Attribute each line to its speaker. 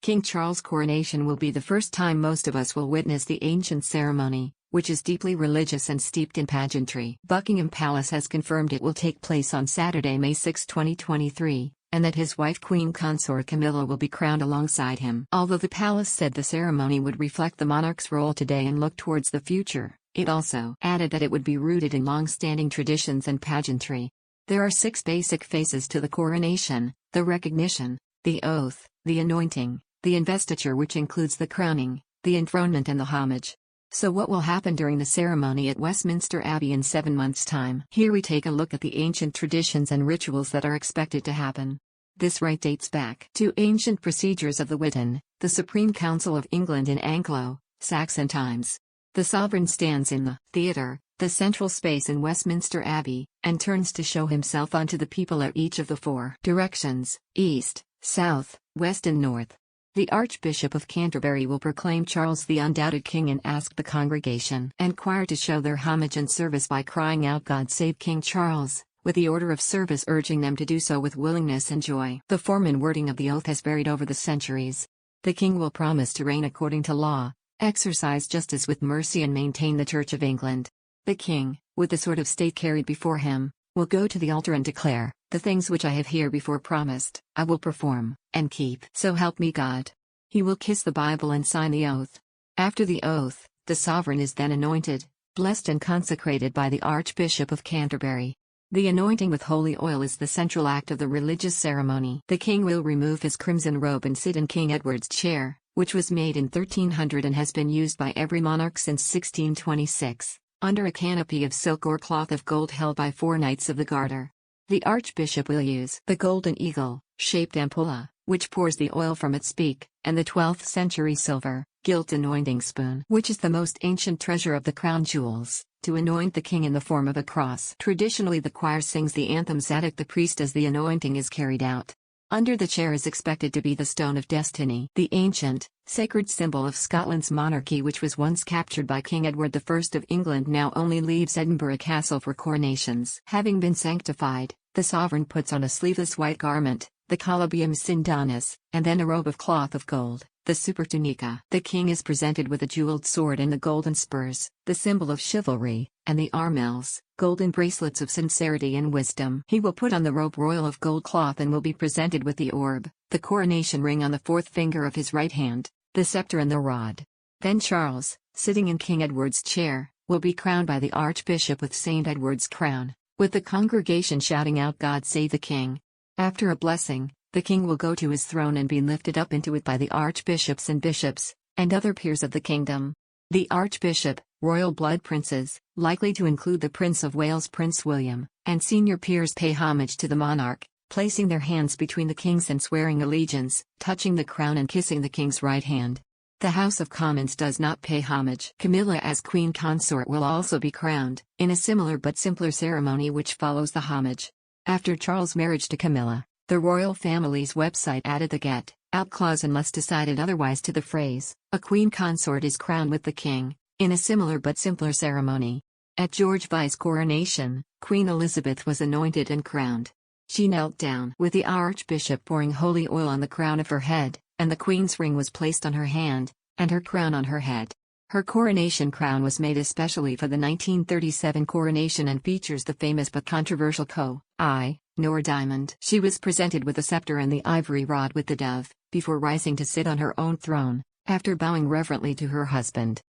Speaker 1: King Charles' coronation will be the first time most of us will witness the ancient ceremony, which is deeply religious and steeped in pageantry. Buckingham Palace has confirmed it will take place on Saturday, May 6, 2023, and that his wife Queen Consort Camilla will be crowned alongside him. Although the palace said the ceremony would reflect the monarch's role today and look towards the future, it also added that it would be rooted in long-standing traditions and pageantry. There are 6 basic phases to the coronation: the recognition, the oath, the anointing, the investiture, which includes the crowning, the enthronement and the homage. So what will happen during the ceremony at Westminster Abbey in 7 months' time? Here we take a look at the ancient traditions and rituals that are expected to happen. This rite dates back to ancient procedures of the Witan, the Supreme Council of England in Anglo-Saxon times. The sovereign stands in the theatre, the central space in Westminster Abbey, and turns to show himself unto the people at each of the 4 directions: east, south, west and north. The Archbishop of Canterbury will proclaim Charles the undoubted king and ask the congregation and choir to show their homage and service by crying out "God save King Charles," with the order of service urging them to do so with willingness and joy. The form and wording of the oath has varied over the centuries. The king will promise to reign according to law, exercise justice with mercy and maintain the Church of England. The king, with the sword of state carried before him, will go to the altar and declare, "The things which I have herebefore promised, I will perform, and keep. So help me God." He will kiss the Bible and sign the oath. After the oath, the sovereign is then anointed, blessed and consecrated by the Archbishop of Canterbury. The anointing with holy oil is the central act of the religious ceremony. The king will remove his crimson robe and sit in King Edward's chair, which was made in 1300 and has been used by every monarch since 1626, under a canopy of silk or cloth of gold held by 4 knights of the Garter. The Archbishop will use the golden eagle-shaped ampulla, which pours the oil from its beak, and the 12th century silver, gilt anointing spoon, which is the most ancient treasure of the crown jewels, to anoint the king in the form of a cross. Traditionally, the choir sings the anthem Zadok the priest as the anointing is carried out. Under the chair is expected to be the Stone of Destiny, the ancient, sacred symbol of Scotland's monarchy, which was once captured by King Edward I of England, now only leaves Edinburgh Castle for coronations. Having been sanctified, the sovereign puts on a sleeveless white garment, the colubium sindanis, and then a robe of cloth of gold, the supertunica. The king is presented with a jeweled sword and the golden spurs, the symbol of chivalry, and the armels, golden bracelets of sincerity and wisdom. He will put on the robe royal of gold cloth and will be presented with the orb, the coronation ring on the 4th finger of his right hand, the scepter and the rod. Then Charles, sitting in King Edward's chair, will be crowned by the Archbishop with St. Edward's crown, with the congregation shouting out "God save the king." After a blessing, the king will go to his throne and be lifted up into it by the archbishops and bishops, and other peers of the kingdom. The archbishop, royal blood princes, likely to include the Prince of Wales Prince William, and senior peers pay homage to the monarch, placing their hands between the king's and swearing allegiance, touching the crown and kissing the king's right hand. The House of Commons does not pay homage. Camilla as Queen Consort will also be crowned, in a similar but simpler ceremony which follows the homage. After Charles' marriage to Camilla, the royal family's website added the "get out" clause unless decided otherwise to the phrase, "A queen consort is crowned with the king," in a similar but simpler ceremony. At George V's coronation, Queen Elizabeth was anointed and crowned. She knelt down with the archbishop pouring holy oil on the crown of her head, and the queen's ring was placed on her hand, and her crown on her head. Her coronation crown was made especially for the 1937 coronation and features the famous but controversial Koh-i-Noor diamond. She was presented with a scepter and the ivory rod with the dove, before rising to sit on her own throne, after bowing reverently to her husband.